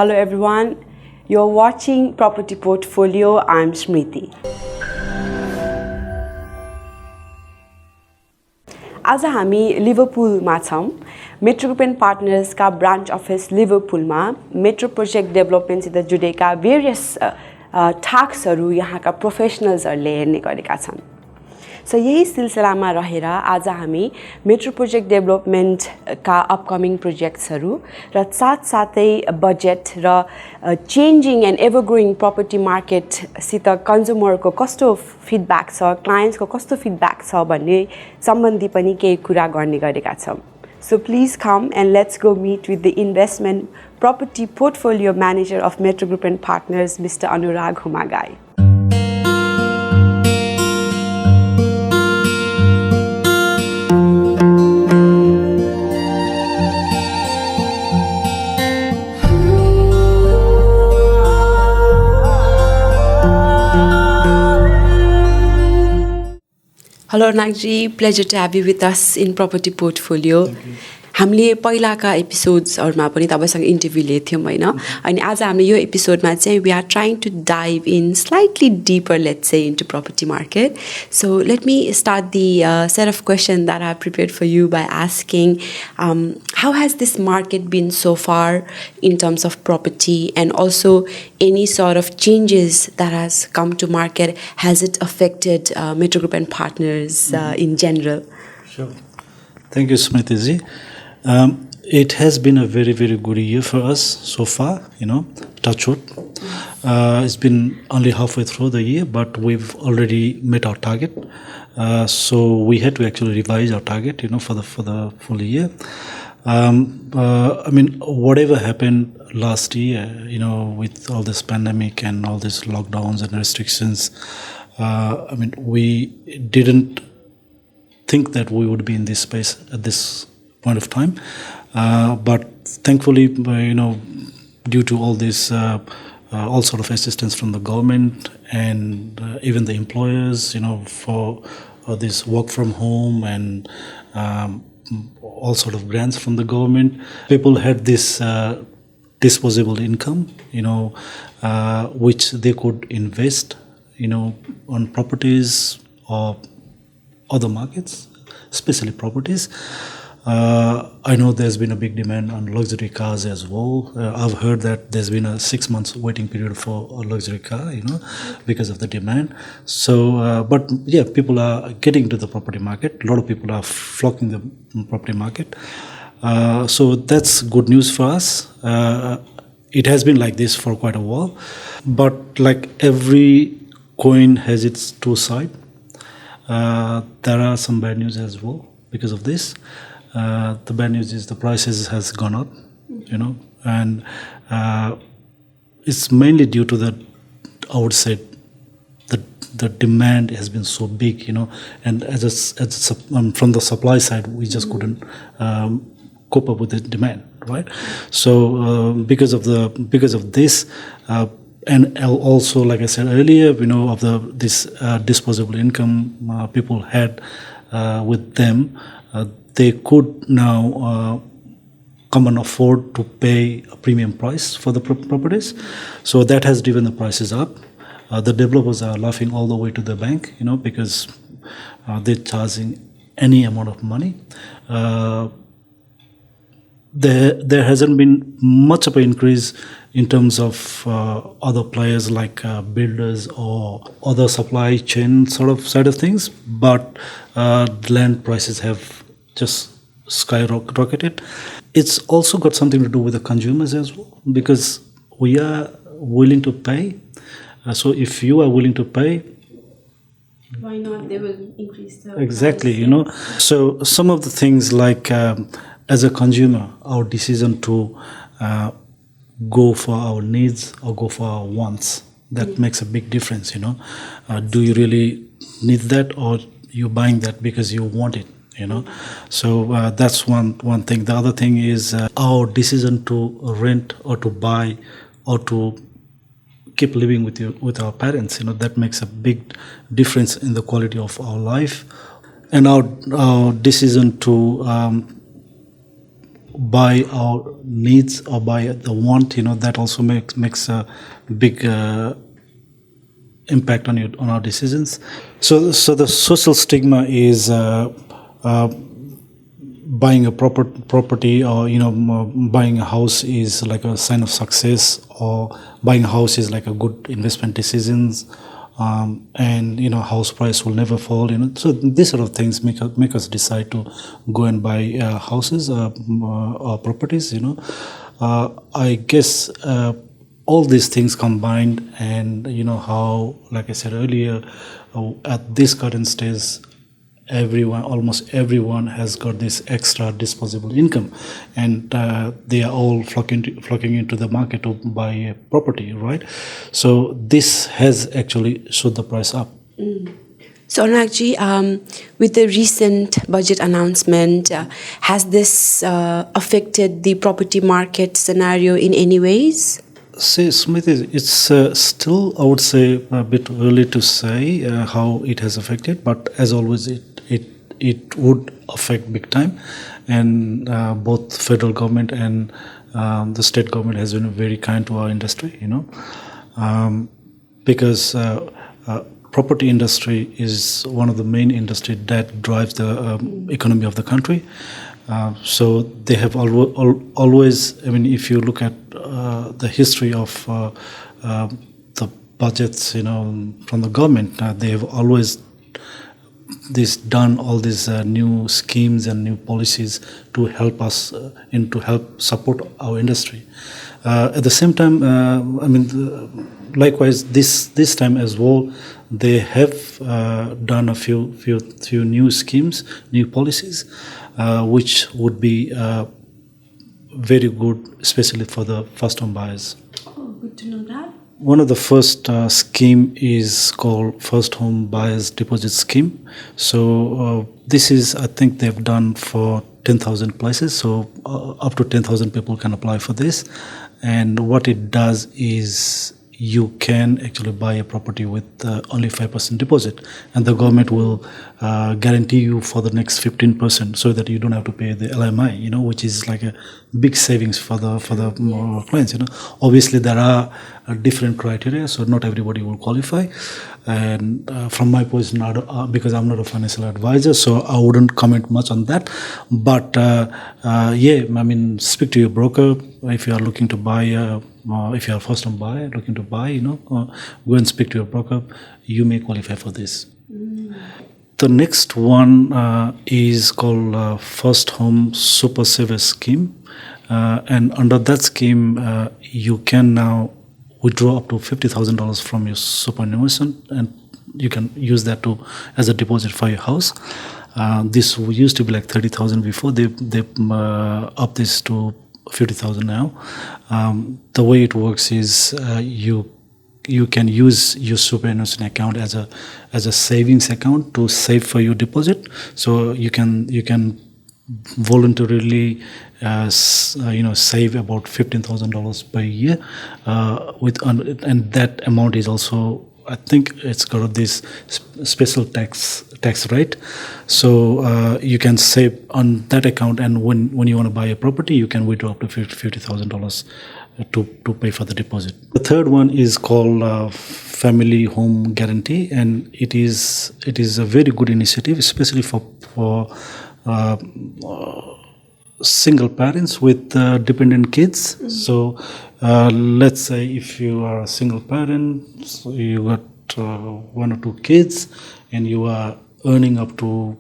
Hello everyone, you're watching Property Portfolio. I'm Smriti. आज हामी लिभरपुलमा छौं। मेट्रो ग्रुप एन्ड पार्टनर्स का ब्रान्च अफिस लिभरपुलमा मेट्रो प्रोजेक्ट डेभलपमेन्टसित जुडेका भेरियस टास्कहरू यहाँका प्रोफेसनल्सहरूले हेर्ने गरेका छन्। सो यही सिलसिलामा रहेर आज हामी मेट्रो प्रोजेक्ट डेभलपमेन्ट का अपकमिङ प्रोजेक्ट्सहरू र साथसाथै बजेट र changing and ever growing property मार्केटसित कन्ज्युमरको कस्तो फिडब्याक छ, क्लायन्ट्सको कस्तो फिडब्याक छ भन्ने सम्बन्धी पनि केही कुरा गर्ने गरेका छौं। So please come and let's go meet with the investment property portfolio manager of Metro Group and Partners, Mr. Anurag Humagain. Hello Anuragji, pleasure to have you with us in Property Portfolio. हामीले पहिलाका एपिसोड्सहरुमा पनि तपाईसँग interview लिएथ्यौं हैन, अनि आज हामीले यो एपिसोडमा चाहिँ we are trying to dive in slightly deeper, let's say, into property market. So let me start the set of questions that I have prepared for you by asking how has this market been so far in terms of property, and also any sort of changes that has come to market? Has it affected Metro Group and Partners in general? Sure. Thank you, Smriti ji. It has been a very, very good year for us so far, touch wood. It's been only halfway through the year, but we've already met our target. So we had to actually revise our target, for the full year. Whatever happened last year, with all this pandemic and all these lockdowns and restrictions, we didn't think that we would be in this space at this point of time, but thankfully, due to all this, all sort of assistance from the government and even the employers, for this work from home and all sort of grants from the government, people had this disposable income, which they could invest, on properties or other markets, especially properties. I know there's been a big demand on luxury cars as well. I've heard that there's been a 6 months waiting period for a luxury car, because of the demand. So, but yeah, people are getting to the property market. A lot of people are flocking the property market. So that's good news for us. It has been like this for quite a while, but like every coin has its two sides. There are some bad news as well because of this. The bad news is the prices has gone up, and it's mainly due to I would say, the demand has been so big, and from the supply side, we just couldn't cope up with the demand, right? So because of this. And also, like I said earlier, of this disposable income people had with them, they could now come and afford to pay a premium price for the properties. So that has driven the prices up. The developers are laughing all the way to the bank, because they're charging any amount of money. There hasn't been much of an increase in terms of other players like builders or other supply chain sort of side of things, but land prices have just skyrocketed. It's also got something to do with the consumers as well, because we are willing to pay. So if you are willing to pay, why not? They will increase the exactly, price. So some of the things like as a consumer, our decision to go for our needs or go for our wants, that makes a big difference. Do you really need that, or you buying that because you want it? So that's one thing. The other thing is our decision to rent or to buy or to keep living with our parents. That makes a big difference in the quality of our life, and our decision to by our needs or by the want, that also makes a big impact on our decisions. So the social stigma is buying a property, or buying a house is like a sign of success, or buying a house is like a good investment decisions, and house price will never fall. So these sort of things make us decide to go and buy houses or properties. I guess all these things combined, and how, like I said earlier, at this current stage, almost everyone has got this extra disposable income, and they are all flocking into the market to buy a property, right? So this has actually shot the price up. So Anuragji, with the recent budget announcement, has this affected the property market scenario in any ways? See, Smriti, it's still, I would say, a bit early to say how it has affected, but as always, it would affect big time, and both federal government and the state government has been very kind to our industry, because property industry is one of the main industry that drives the economy of the country. So they have always, I mean, if you look at the history of the budgets, from the government, they have always done all these new schemes and new policies to help us and to help support our industry. At the same time, likewise, this time as well, they have done a few new schemes, new policies, which would be very good, especially for the first-home buyers. Oh, good to know that. One of the first scheme is called First Home Buyers Deposit Scheme. So this is, I think they've done for 10,000 places. So up to 10,000 people can apply for this. And what it does is you can actually buy a property with only 5% deposit, and the government will guarantee you for the next 15%, so that you don't have to pay the LMI, which is like a big savings for the clients. Obviously there are different criteria, so not everybody will qualify. And from my position, because I'm not a financial advisor, so I wouldn't comment much on that. But speak to your broker if you are looking to buy. If you are a first-time buyer looking to buy, go and speak to your broker. You may qualify for this. The next one is called First Home Super Saver Scheme, and under that scheme, you can now withdraw up to $50,000 from your superannuation, and you can use that as a deposit for your house. This used to be like 30,000 before. They up this to 50,000 now. The way it works is you can use your superannuation account as a savings account to save for your deposit. So you can voluntarily save about $15,000 per year and that amount is also, I think it's got this special tax rate. So you can save on that account, and when you want to buy a property, you can withdraw up to $50,000 to pay for the deposit. The third one is called Family Home Guarantee, and it is a very good initiative, especially for single parents with dependent kids. So let's say if you are a single parent, so you got one or two kids, and you are earning up to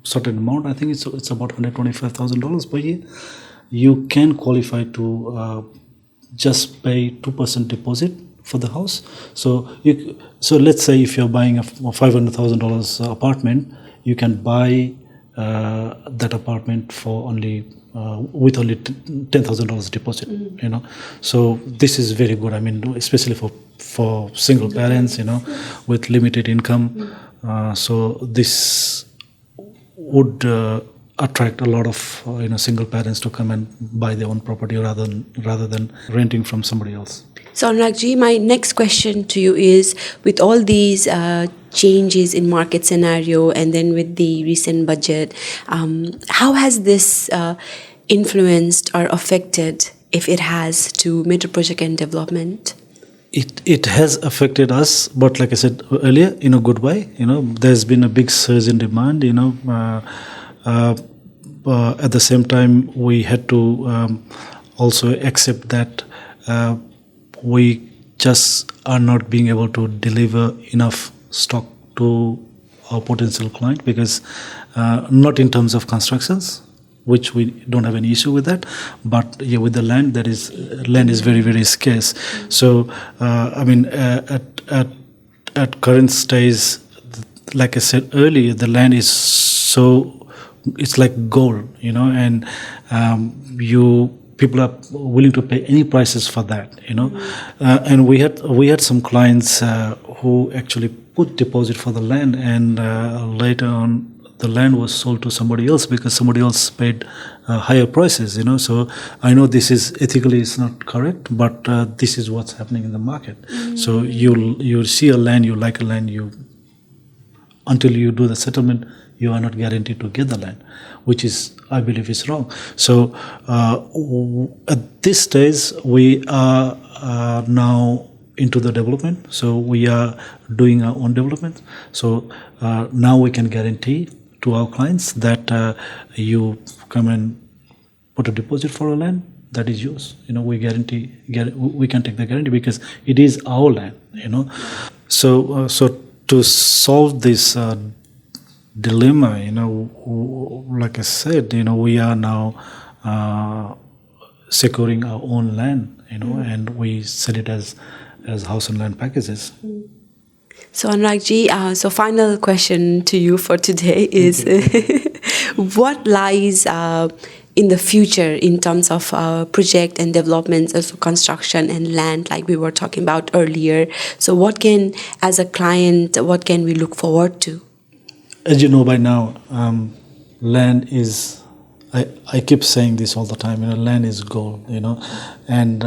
certain amount, I think it's about $125,000 per year, you can qualify to just pay 2% deposit for the house. So let's say if you're buying a $500,000 apartment, you can buy that apartment for only with only $10,000 deposit. So this is very good. I mean, especially for single parents, with limited income. So this would attract a lot of single parents to come and buy their own property rather than renting from somebody else. So Anuragji, my next question to you is, with all these changes in market scenario and then with the recent budget, how has this influenced or affected, if it has, to Metro Project and Development? It has affected us, but like I said earlier, in a good way. There's been a big surge in demand. At the same time, we had to also accept that we just are not being able to deliver enough stock to our potential client, because not in terms of constructions, which we don't have any issue with that, but yeah, with the land, land is very, very scarce. So at current stage, like I said earlier, the land is it's like gold, and people are willing to pay any prices for that, and we had some clients who actually put deposit for the land, and later on the land was sold to somebody else because somebody else paid higher prices. So I know this is ethically it's not correct, but this is what's happening in the market. So you see a land, you like a land, until you do the settlement, you are not guaranteed to get the land, which is, I believe, is wrong. So at this stage, we are now into the development. So we are doing our own development. So now we can guarantee to our clients that you come and put a deposit for a land, that is yours. We can take the guarantee because it is our land. So to solve this dilemma, like I said, we are now securing our own land, and we sell it as house and land packages. So Anuragji, so final question to you for today is what lies in the future in terms of project and developments, also construction and land, like we were talking about earlier? So as a client, what can we look forward to? As you know by now, land is, I keep saying this all the time, land is gold, and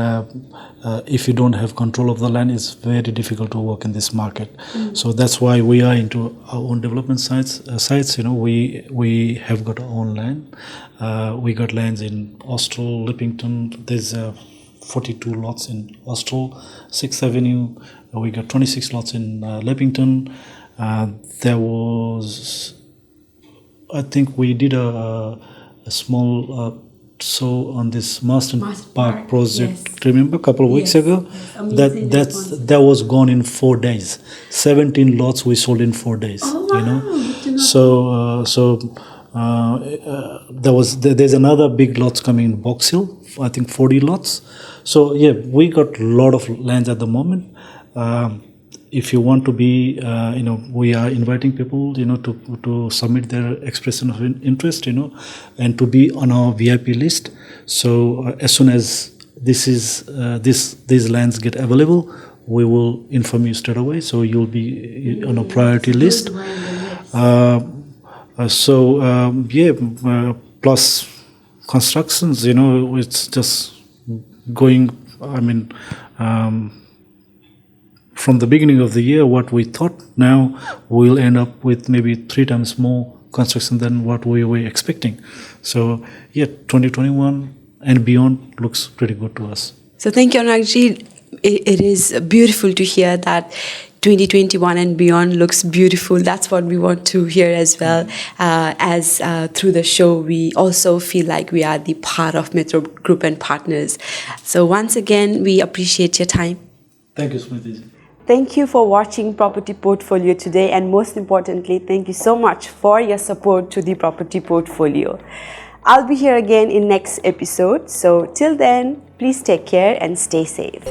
if you don't have control of the land, it's very difficult to work in this market. So that's why we are into our own development sites. We have got our own land. We got lands in Austral, Lippington. There's 42 lots in Austral, 6th Avenue. We got 26 lots in Lippington. There was, I think we did a small show on this Marston Park project. Yes. Remember a couple of weeks ago? Yes. That was gone in 4 days. 17 lots we sold in 4 days. Oh, wow. There's another big lots coming in Box Hill, I think 40 lots. So yeah, we got a lot of lands at the moment. If you want to be, we are inviting people, to submit their expression of interest, and to be on our VIP list. So as soon as these lands get available, we will inform you straight away. So you'll be on a priority list. Plus constructions, it's just going. From the beginning of the year, what we thought, now we'll end up with maybe 3 times more construction than what we were expecting. So, 2021 and beyond looks pretty good to us. So, thank you, Anuragji. It is beautiful to hear that 2021 and beyond looks beautiful. That's what we want to hear as well. As through the show, we also feel like we are the part of Metro Group and Partners. So, once again, we appreciate your time. Thank you, Smriti. Thank you for watching Property Portfolio today, and most importantly, thank you so much for your support to the Property Portfolio. I'll be here again in next episode. So till then, please take care and stay safe.